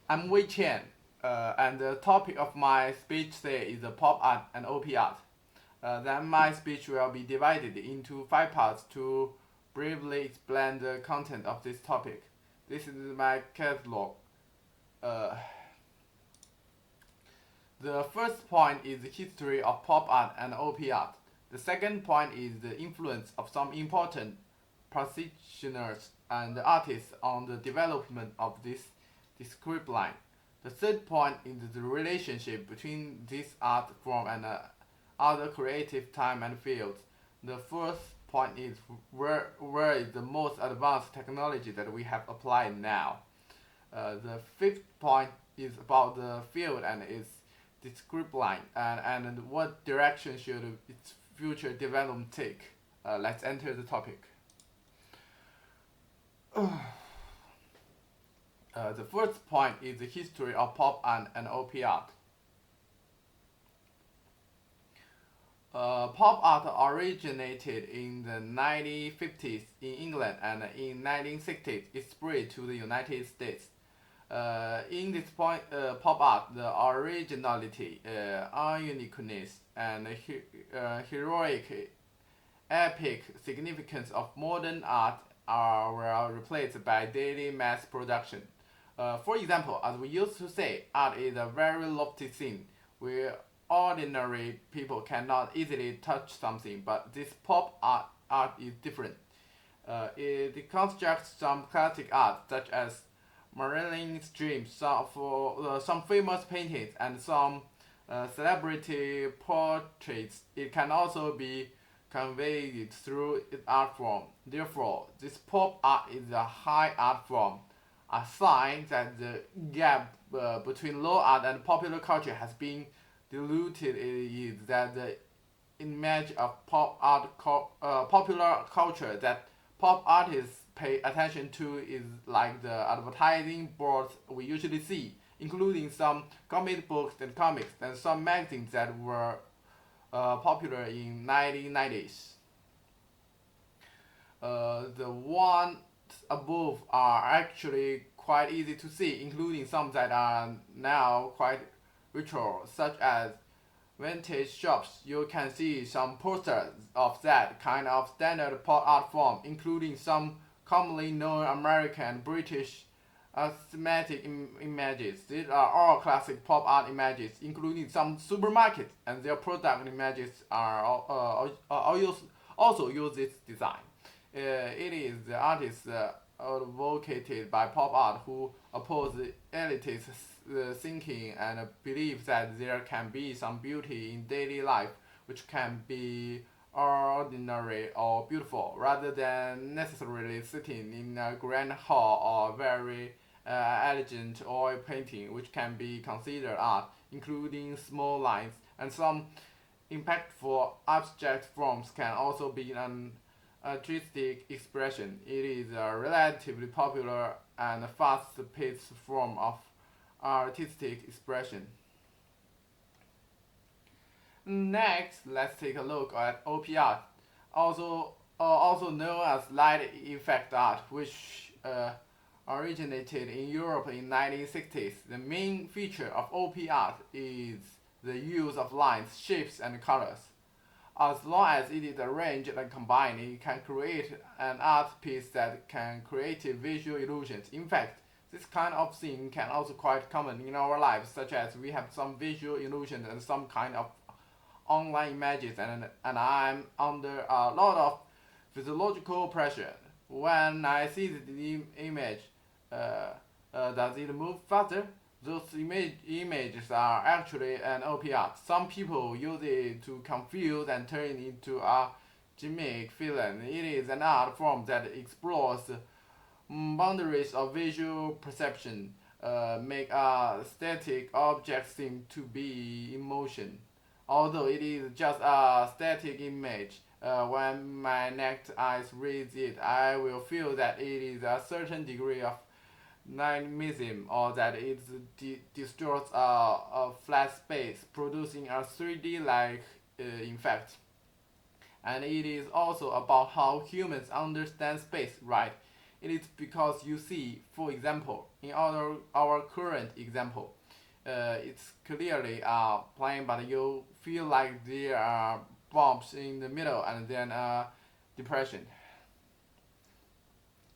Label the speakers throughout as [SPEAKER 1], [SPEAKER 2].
[SPEAKER 1] I'm Wei Qian, and the topic of my speech today is the pop art and OP art. Then my speech will be divided into five parts to briefly explain the content of this topic. This is my catalog. Uh, the first point is the history of pop art and OP art. The second point is the influence of some important practitioners and artists on the development of this discipline. The third point is the relationship between this art form and other creative time and fields. The fourth point is where is the most advanced technology that we have applied now. The fifth point is about the field and its discipline and what direction should its future development take. Let's enter the topic. The first point is the history of pop and OP art. Pop art originated in the 1950s in England and in 1960s it spread to the United States. In this point, pop art, the originality, uniqueness, and heroic, epic significance of modern art were replaced by daily mass production. For example, as we used to say, art is a very lofty thing where ordinary people cannot easily touch something, but this art is different. It constructs some classic art such as Marilyn streams some famous paintings and some celebrity portraits. It can also be conveyed through its art form. Therefore, this pop art is a high art form, a sign that the gap between low art and popular culture has been diluted. Is that the image of popular culture that pop artists pay attention to is like the advertising boards we usually see, including some comic books and comics and some magazines that were popular in 1990s. The ones above are actually quite easy to see, including some that are now quite ritual, such as vintage shops. You can see some posters of that kind of standard pop art form, including some commonly known American and British thematic images. These are all classic pop art images, including some supermarkets, and their product images are also use this design. It is the artists advocated by pop art who oppose elitist thinking and believe that there can be some beauty in daily life which can be ordinary or beautiful rather than necessarily sitting in a grand hall or very elegant oil painting which can be considered art, including small lines and some impactful abstract forms can also be an artistic expression. It is a relatively popular and fast-paced form of artistic expression. Next, let's take a look at OP art, also known as light effect art, which originated in Europe in 1960s. The main feature of OP art is the use of lines, shapes, and colors. As long as it is arranged and combined, it can create an art piece that can create visual illusions. In fact, this kind of thing can also quite common in our lives, such as we have some visual illusions and some kind of online images, and I'm under a lot of physiological pressure. When I see the image, does it move faster? Those images are actually an OP art. Some people use it to confuse and turn it into a gimmick feeling. It is an art form that explores the boundaries of visual perception, make a static object seem to be in motion. Although it is just a static image, when my naked eyes read it, I will feel that it is a certain degree of dynamism or that it distorts a flat space, producing a 3D-like effect. And it is also about how humans understand space, right? It is because you see, for example, in our current example, it's clearly a plane, but you feel like there are bumps in the middle and then a depression.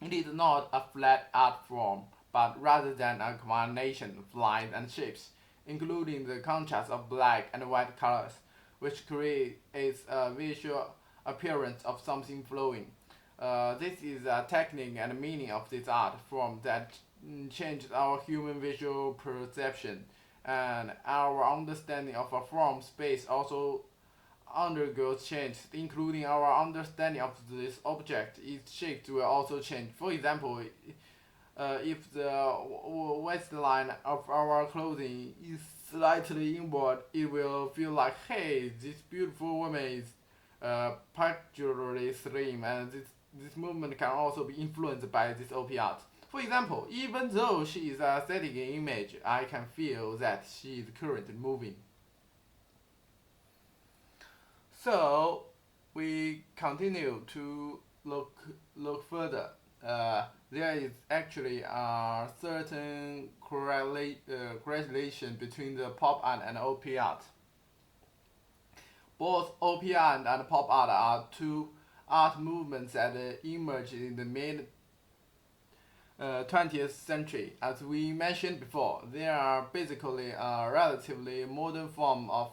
[SPEAKER 1] It is not a flat art form, but rather than a combination of lines and shapes, including the contrast of black and white colors, which creates a visual appearance of something flowing. This is a technique and meaning of this art form that changes our human visual perception, and our understanding of a form space also undergoes change, including our understanding of this object. Its shape will also change. For example, if the waistline of our clothing is slightly inward, it will feel like, hey, this beautiful woman is particularly slim, and this movement can also be influenced by this OP art. For example, even though she is a static image, I can feel that she is currently moving. So we continue to look further. There is actually a certain correlation between the pop art and OP art. Both OP art and pop art are two art movements that emerged in the mid 20th century. As we mentioned before, they are basically a relatively modern form of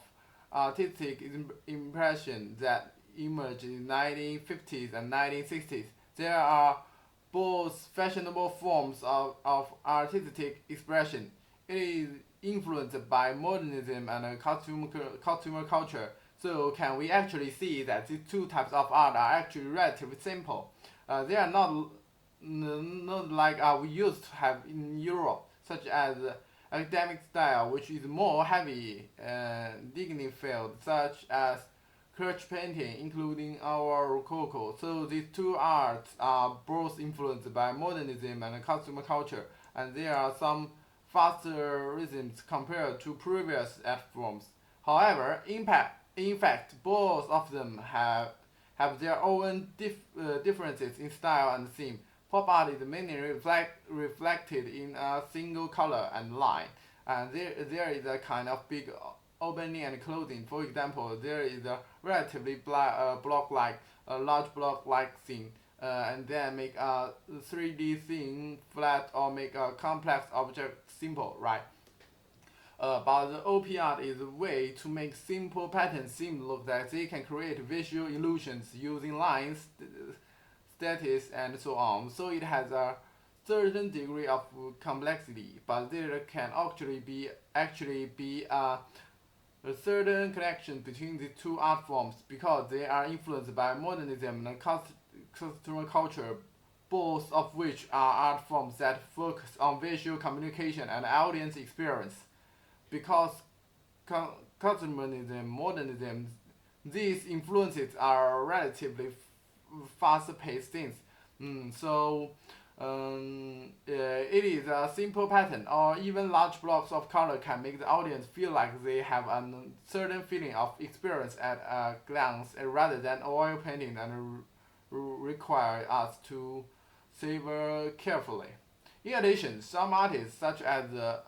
[SPEAKER 1] artistic impression that emerged in 1950s and 1960s. There are both fashionable forms of artistic expression. It is influenced by modernism and costumer culture. So can we actually see that these two types of art are actually relatively simple? They are not like we used to have in Europe, such as academic style, which is more heavy and dignified, such as Kirch painting, including our Rococo. So these two arts are both influenced by modernism and consumer culture, and there are some faster rhythms compared to previous art forms. However, in fact, both of them have their own differences in style and theme. Pop art is mainly reflected in a single color and line, and there is a kind of big opening and closing. For example, there is a relatively block-like, a large block-like thing, and then make a 3D thing flat or make a complex object simple, right? But the OP art is a way to make simple patterns seem look that they can create visual illusions using lines, status, and so on. So it has a certain degree of complexity, but there can actually be a certain connection between the two art forms because they are influenced by modernism and customer culture, both of which are art forms that focus on visual communication and audience experience. Because consumerism, modernism, these influences are relatively fast-paced things. It is a simple pattern, or even large blocks of color can make the audience feel like they have a certain feeling of experience at a glance, rather than oil painting and require us to savor carefully. In addition, some artists, such as the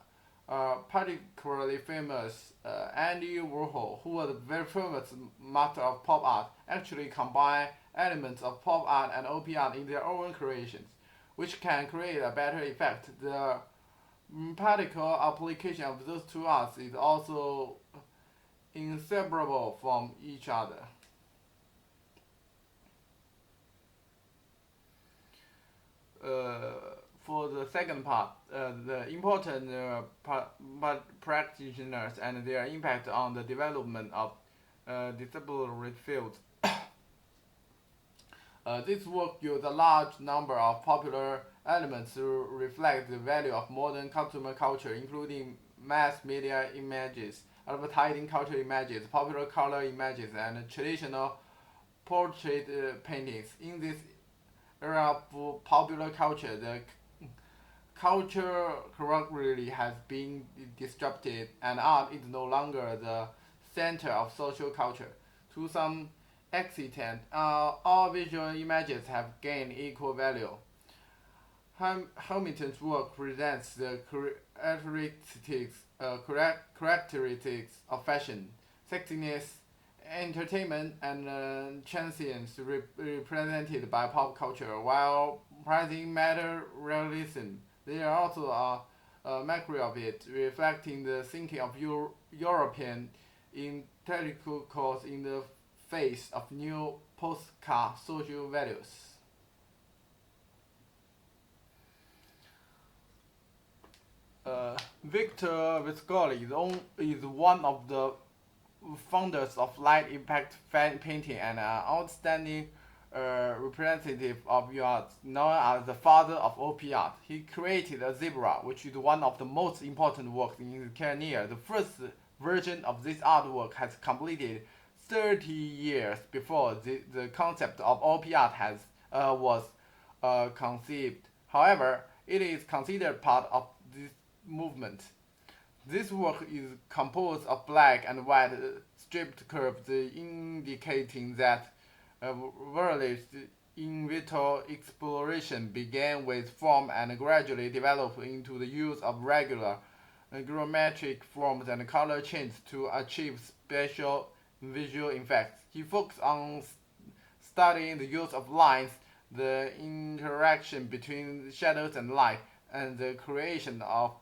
[SPEAKER 1] particularly famous Andy Warhol, who was a very famous master of pop art, actually combine elements of pop art and OP art in their own creations, which can create a better effect. The practical application of those two arts is also inseparable from each other. For the second part, the important practitioners and their impact on the development of disciplinary fields. This work used a large number of popular elements to reflect the value of modern consumer culture, including mass media images, advertising culture images, popular color images, and traditional portrait paintings. In this era of popular culture, the culture currently has been disrupted, and art is no longer the center of social culture. To some extent, all visual images have gained equal value. Hamilton's work presents the characteristics of fashion, sexiness, entertainment, and transience represented by pop culture, while praising materialism. They are also a mockery of it, reflecting the thinking of European intellectuals in the face of new post-car social values. Victor Visconti is one of the founders of light impact painting and an outstanding representative of art, known as the father of OP art. He created a zebra, which is one of the most important works in his career. The first version of this artwork has completed 30 years before the concept of OP art was conceived. However, it is considered part of this movement. This work is composed of black and white striped curves indicating that Verli's in vitro exploration began with form and gradually developed into the use of regular geometric forms and color changes to achieve special visual effects. He focused on studying the use of lines, the interaction between shadows and light, and the creation of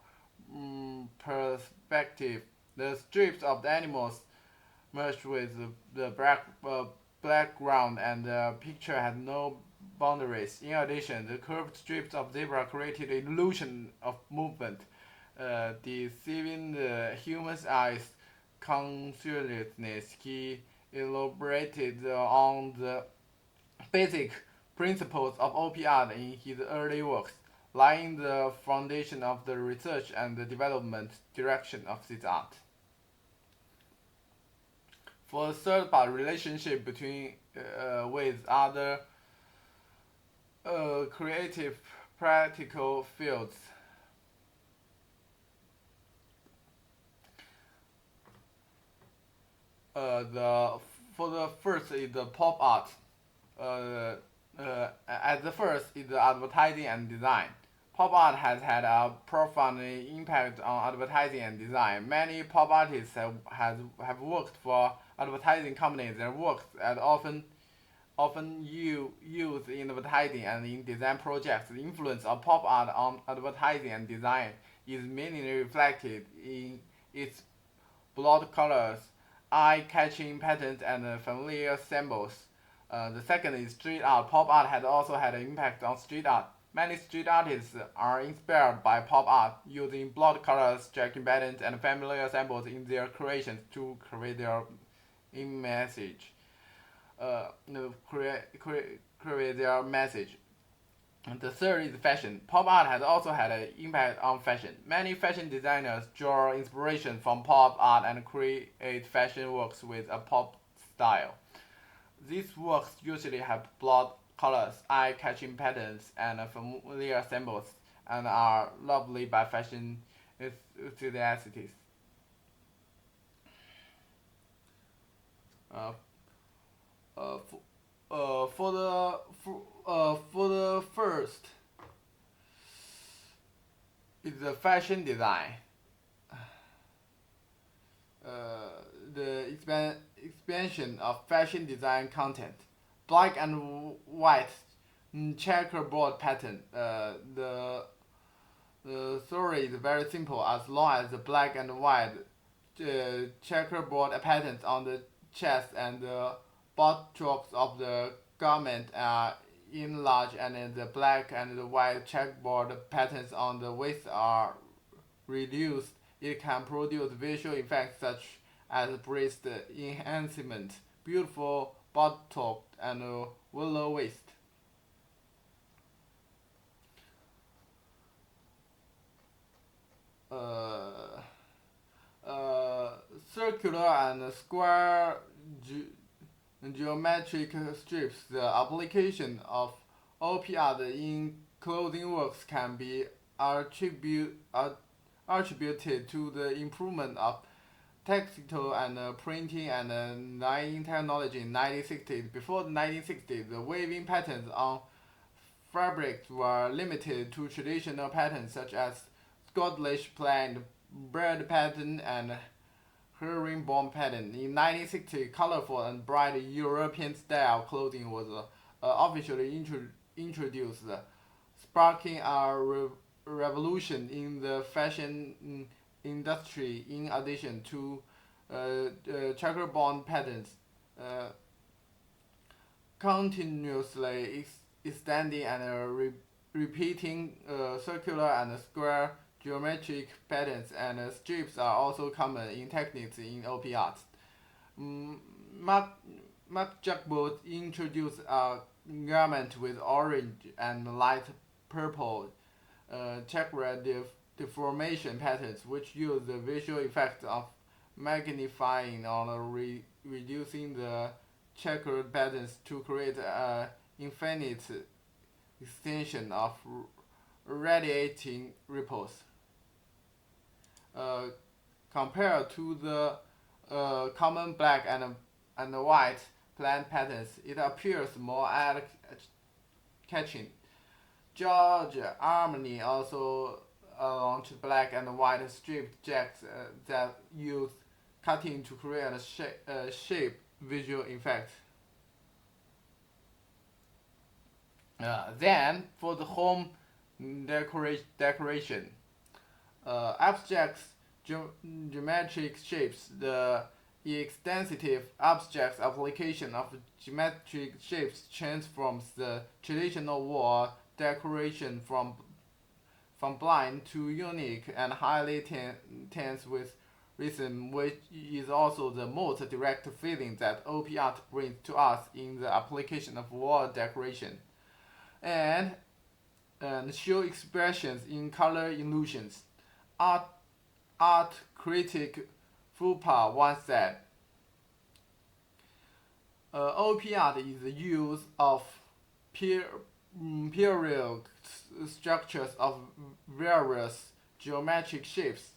[SPEAKER 1] perspective. The strips of the animals merged with the background and the picture had no boundaries. In addition, the curved strips of zebra created an illusion of movement, deceiving the human's eyes consciousness. He elaborated on the basic principles of OP art in his early works, laying the foundation of the research and the development direction of this art. For the third part, relationship between with other creative practical fields. The for the first is the pop art. At the first is the advertising and design. Pop art has had a profound impact on advertising and design. Many pop artists have worked for advertising companies. Their works are often used in advertising and in design projects. The influence of pop art on advertising and design is mainly reflected in its blood colors, eye-catching patterns, and familiar symbols. The second is street art. Pop art has also had an impact on street art. Many street artists are inspired by pop art, using blood colors, striking patterns, and familiar symbols in their creations to create their message. Create their message. And the third is fashion. Pop art has also had an impact on fashion. Many fashion designers draw inspiration from pop art and create fashion works with a pop style. These works usually have blood colors, eye-catching patterns, and familiar symbols, and are lovely by fashion enthusiasts. Uh, uh, for, for the first is the fashion design. The expansion of fashion design content. Black and white checkerboard pattern. The story is very simple as long as the black and white checkerboard patterns on the chest and the buttocks of the garment are enlarged and the black and the white checkerboard patterns on the waist are reduced. It can produce visual effects such as breast enhancement, beautiful buttock, and willow waist. Uh, Circular and square geometric strips. The application of OP art in clothing works can be attributed to the improvement of textile and printing and dyeing technology in 1960s. Before the 1960s, the weaving patterns on fabrics were limited to traditional patterns such as Scottish plaid, bird pattern, and herringbone pattern. In 1960, colorful and bright European-style clothing was officially introduced, sparking a revolution in the fashion industry. In addition to checkerboard patterns, uh, continuously extending and repeating circular and square geometric patterns and strips are also common in techniques in OP art. Mm, Mark, Mark Jacobs introduced a garment with orange and light purple checkered deformation patterns, which use the visual effect of magnifying or reducing the checkered patterns to create an infinite extension of radiating ripples. Uh, Compared to the common black and white plain patterns, it appears more catching. George Armani also launched black and white striped jackets that use cutting to create a shape visual effect. Then, for the home decoration, abstract geometric shapes. The extensive abstract application of geometric shapes transforms the traditional wall decoration from blind to unique and highly tense with rhythm, which is also the most direct feeling that OP art brings to us in the application of wall decoration. And show expressions in color illusions. Art, art critic Fupa once said, OP art is the use of period structures of various geometric shapes,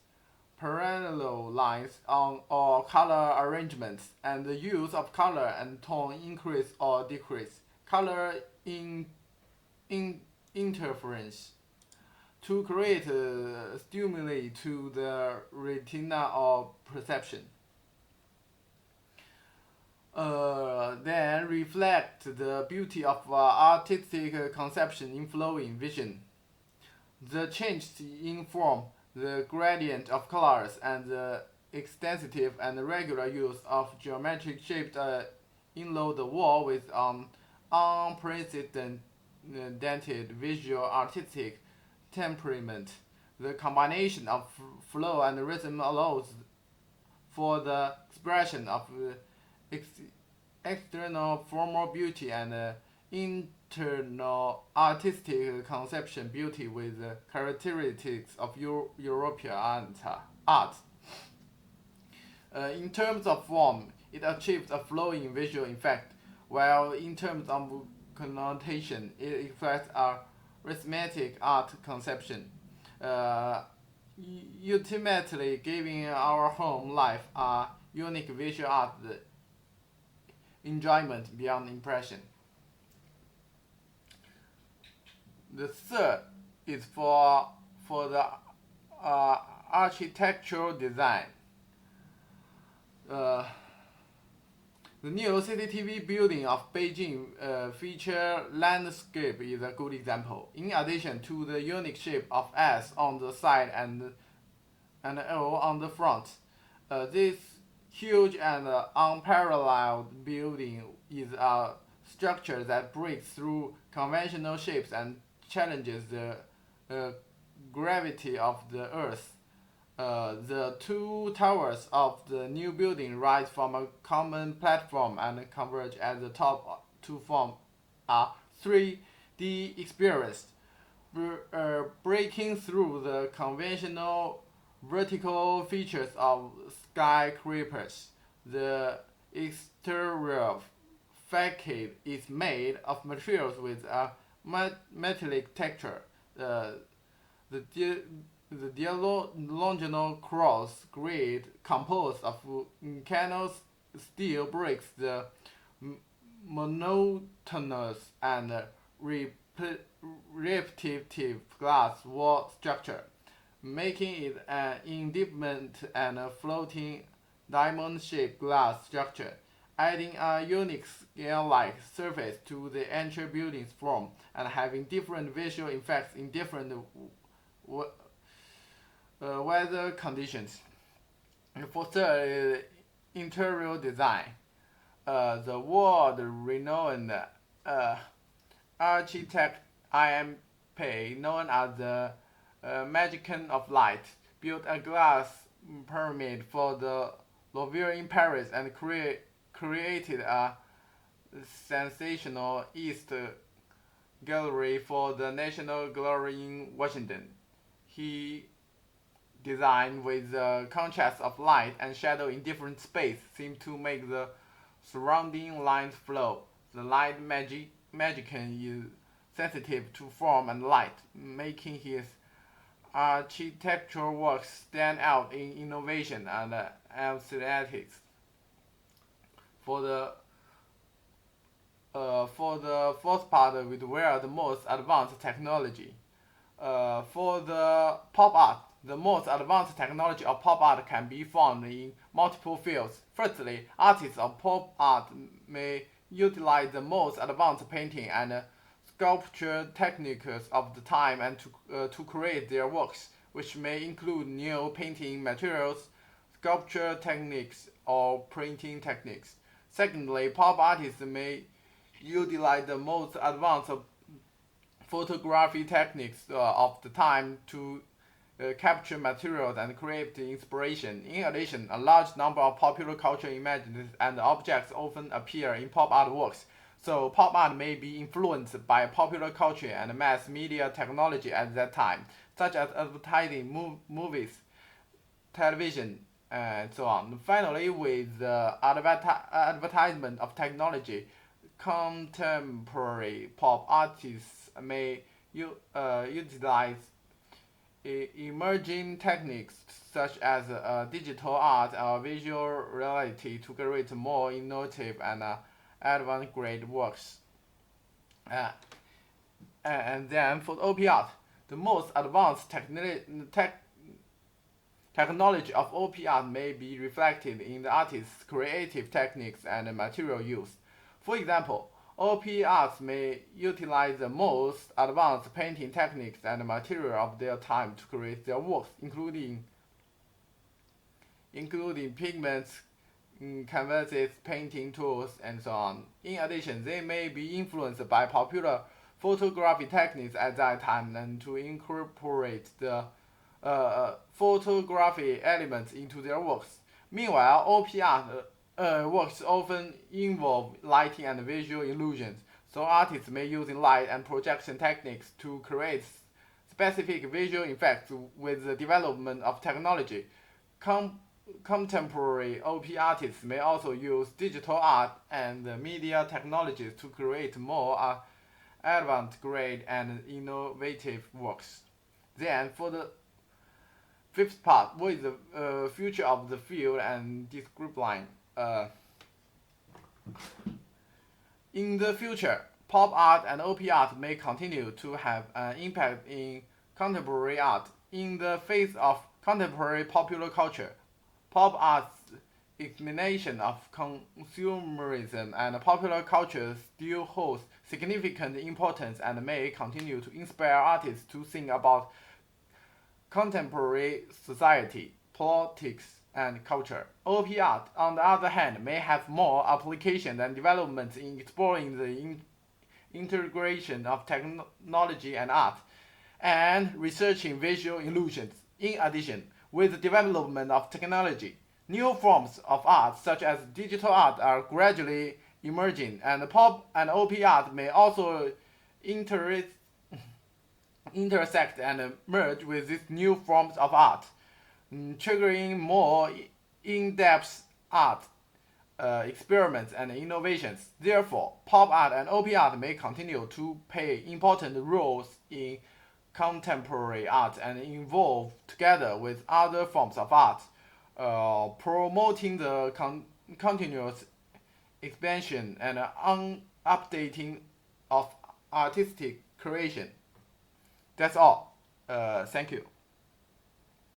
[SPEAKER 1] parallel lines on or color arrangements, and the use of color and tone increase or decrease, color in interference to create stimuli to the retina or perception. Then reflect the beauty of artistic conception in flowing vision. The change in form, the gradient of colors, and the extensive and regular use of geometric shaped inload the wall with unprecedented visual artistic temperament. The combination of flow and rhythm allows for the expression of ex- external formal beauty and internal artistic conception beauty with the characteristics of European art. In terms of form, it achieves a flowing visual effect, while in terms of connotation, it reflects a rhythmic art conception, uh, ultimately giving our home life a unique visual art enjoyment beyond impression. The third is for the architectural design. Uh, the new CCTV building of Beijing feature landscape is a good example. In addition to the unique shape of S on the side and O on the front, this huge and unparalleled building is a structure that breaks through conventional shapes and challenges the uh, gravity of the Earth. The two towers of the new building rise from a common platform and converge at the top to form a 3D experience, breaking through the conventional vertical features of skyscrapers. The exterior facade is made of materials with a metallic texture. Uh, the the diagonal cross grid composed of Canos steel breaks the monotonous and repetitive glass wall structure, making it an independent and floating diamond-shaped glass structure, adding a unique scale-like surface to the entry building's form and having different visual effects in different weather conditions. And for third, interior design. The world-renowned architect I.M. Pei, known as the Magician of Light, built a glass pyramid for the Louvre in Paris and created a sensational East Gallery for the National Gallery in Washington. He designed with the contrast of light and shadow in different space seemed to make the surrounding lines flow. The light magician is sensitive to form and light, making his architectural works stand out in innovation and aesthetics. For the fourth part, we were the most advanced technology. For the pop art, the most advanced technology of pop art can be found in multiple fields. Firstly, artists of pop art may utilize the most advanced painting and sculpture techniques of the time and to create their works, which may include new painting materials, sculpture techniques, or printing techniques. Secondly, pop artists may utilize the most advanced photography techniques of the time to capture materials and create inspiration. In addition, a large number of popular cultural images and objects often appear in pop art works, so pop art may be influenced by popular culture and mass media technology at that time, such as advertising, movies, television, and so on. Finally, with the advertisement of technology, contemporary pop artists may utilize emerging techniques such as digital art or visual reality to create more innovative and advanced grade works. And then for the OP art, the most advanced technology of OP art may be reflected in the artist's creative techniques and material use. For example, OP arts may utilize the most advanced painting techniques and material of their time to create their works, including pigments, canvases, painting tools, and so on. In addition, they may be influenced by popular photography techniques at that time and to incorporate the photography elements into their works. Meanwhile, OP art works often involve lighting and visual illusions, so artists may use light and projection techniques to create specific visual effects. With the development of technology, contemporary OP artists may also use digital art and media technologies to create more advanced grade and innovative works. Then, for the fifth part, what is the future of the field and this group line? In the future, pop art and OP art may continue to have an impact in contemporary art. In the face of contemporary popular culture, pop art's explanation of consumerism and popular culture still holds significant importance and may continue to inspire artists to think about contemporary society, politics, and culture. OP art, on the other hand, may have more applications and developments in exploring the integration of technology and art, and researching visual illusions. In addition, with the development of technology, new forms of art such as digital art are gradually emerging, and pop and OP art may also intersect and merge with these new forms of art, triggering more in-depth art experiments and innovations. Therefore, pop art and OP art may continue to play important roles in contemporary art and evolve together with other forms of art, promoting the continuous expansion and updating of artistic creation. That's all. Thank you.